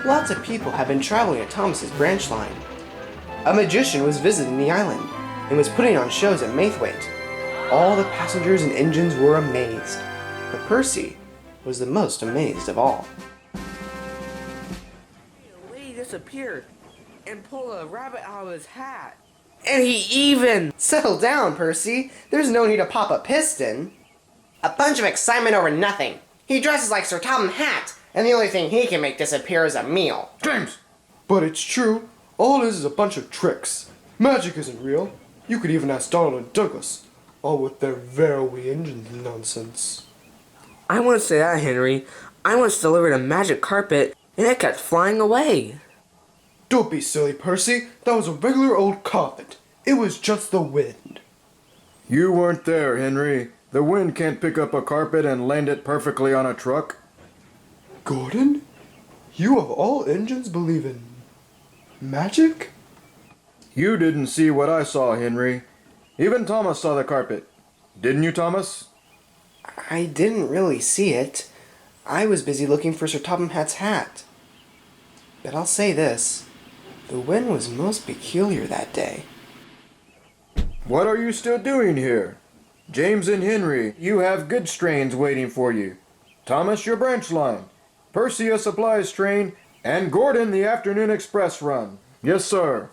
Lots of people had been traveling at Thomas's branch line. A magician was visiting the island and was putting on shows at Maithwaite. All the passengers and engines were amazed, but Percy was the most amazed of all. The lady disappeared and pulled a rabbit out of his hat. And he even... Settle down, Percy. There's no need to pop a piston. A bunch of excitement over nothing. He dresses like Sir Topham Hatt, and the only thing he can make disappear is a meal. James! But it's true. All it is a bunch of tricks. Magic isn't real. You could even ask Donald and Douglas. All with their very engine nonsense. I once say that, Henry. I once delivered a magic carpet, and it kept flying away. Don't be silly, Percy. That was a regular old carpet. It was just the wind. You weren't there, Henry. The wind can't pick up a carpet and land it perfectly on a truck. Gordon? You of all engines believe in magic? You didn't see what I saw, Henry. Even Thomas saw the carpet. Didn't you, Thomas? I didn't really see it. I was busy looking for Sir Topham Hatt's hat. But I'll say this. The wind was most peculiar that day. What are you still doing here? James and Henry, you have goods trains waiting for you. Thomas, your branch line. Percy, a supplies train. And Gordon, the afternoon express run. Yes, sir.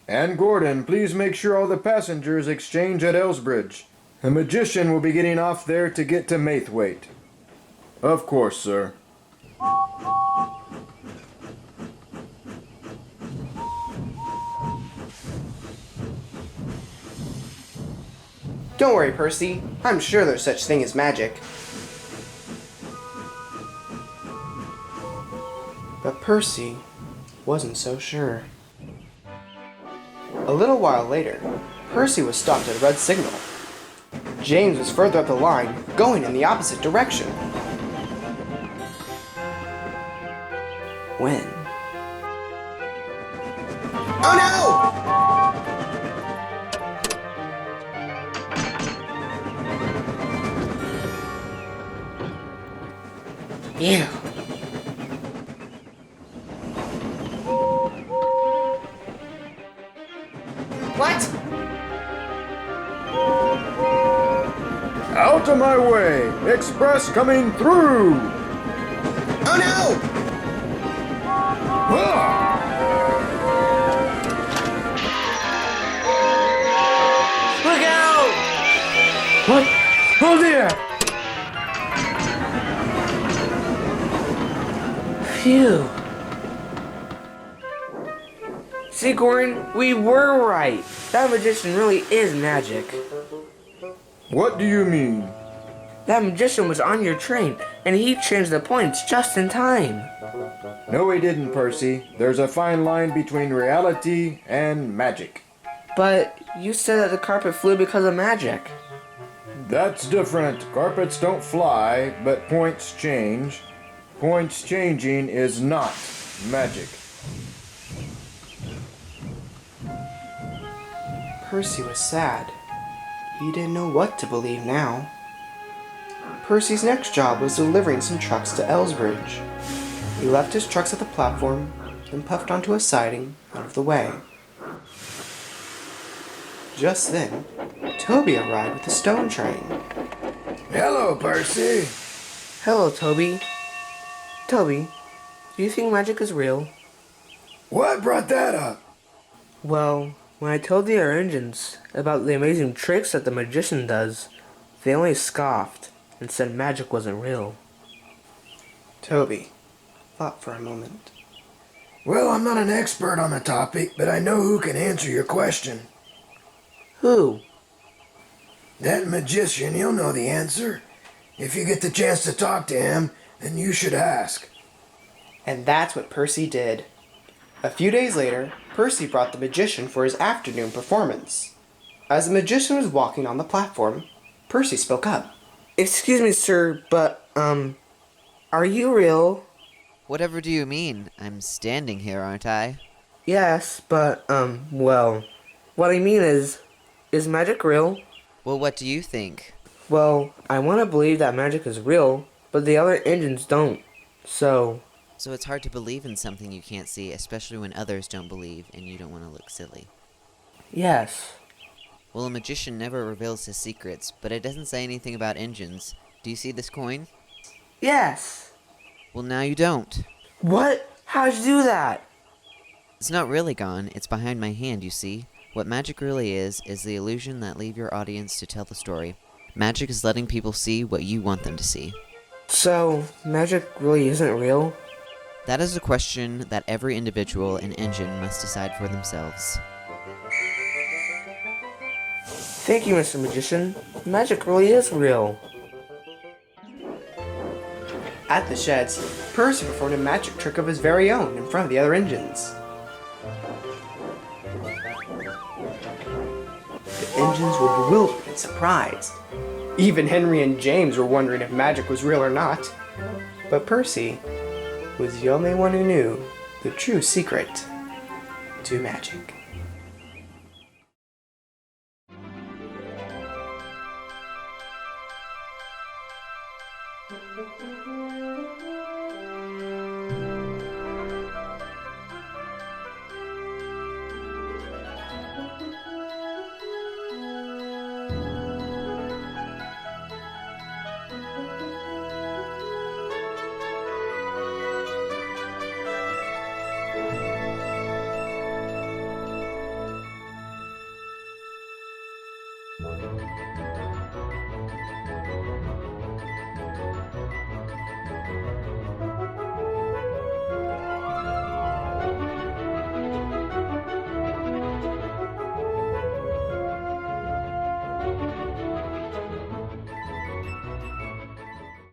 And Gordon, please make sure all the passengers exchange at Elsbridge. A magician will be getting off there to get to Maithwaite. Of course, sir. Don't worry, Percy. I'm sure there's such thing as magic. But Percy wasn't so sure. A little while later, Percy was stopped at a red signal. James was further up the line, going in the opposite direction. When? Oh no! Ew. What? Out of my way! Express coming through! Oh no! Ah! Look out! What? Oh dear! Phew. See, Gordon, we were right. That magician really is magic. What do you mean? That magician was on your train, and he changed the points just in time. No, he didn't, Percy. There's a fine line between reality and magic. But you said that the carpet flew because of magic. That's different. Carpets don't fly, but points change. Points changing is not magic. Percy was sad. He didn't know what to believe now. Percy's next job was delivering some trucks to Elsbridge. He left his trucks at the platform and puffed onto a siding out of the way. Just then, Toby arrived with the stone train. Hello, Percy. Hello, Toby. Toby, do you think magic is real? What brought that up? Well, when I told the other engines about the amazing tricks that the magician does, they only scoffed and said magic wasn't real. Toby thought for a moment. Well, I'm not an expert on the topic, but I know who can answer your question. Who? That magician, he'll know the answer. If you get the chance to talk to him, then you should ask. And that's what Percy did. A few days later, Percy brought the magician for his afternoon performance. As the magician was walking on the platform, Percy spoke up. Excuse me, sir, but, are you real? Whatever do you mean? I'm standing here, aren't I? Yes, but, well, what I mean is magic real? Well, what do you think? Well, I want to believe that magic is real, but the other engines don't. So, So it's hard to believe in something you can't see, especially when others don't believe and you don't want to look silly. Yes. Well, a magician never reveals his secrets, but it doesn't say anything about engines. Do you see this coin? Yes. Well, now you don't. What? How'd you do that? It's not really gone, it's behind my hand, you see. What magic really is the illusion that leave your audience to tell the story. Magic is letting people see what you want them to see. So, magic really isn't real? That is a question that every individual and engine must decide for themselves. Thank you, Mr. Magician. Magic really is real. At the sheds, Percy performed a magic trick of his very own in front of the other engines. The engines were bewildered and surprised. Even Henry and James were wondering if magic was real or not. But Percy was the only one who knew the true secret to magic.